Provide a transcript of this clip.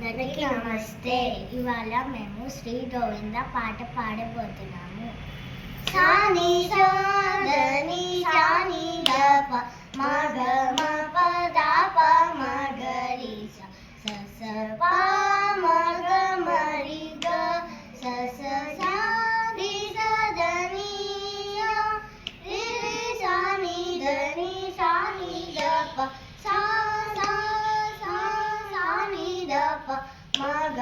అందరికీ నమస్తే. ఇవాళ మేము శ్రీ గోవింద పాట పాడబోతున్నాము. సాని సాదని సాని దప మగ మప దప మగరి స ప మగ మరి గ స సాని సదని రి సాని దని సాని దప సా సాని దప మగ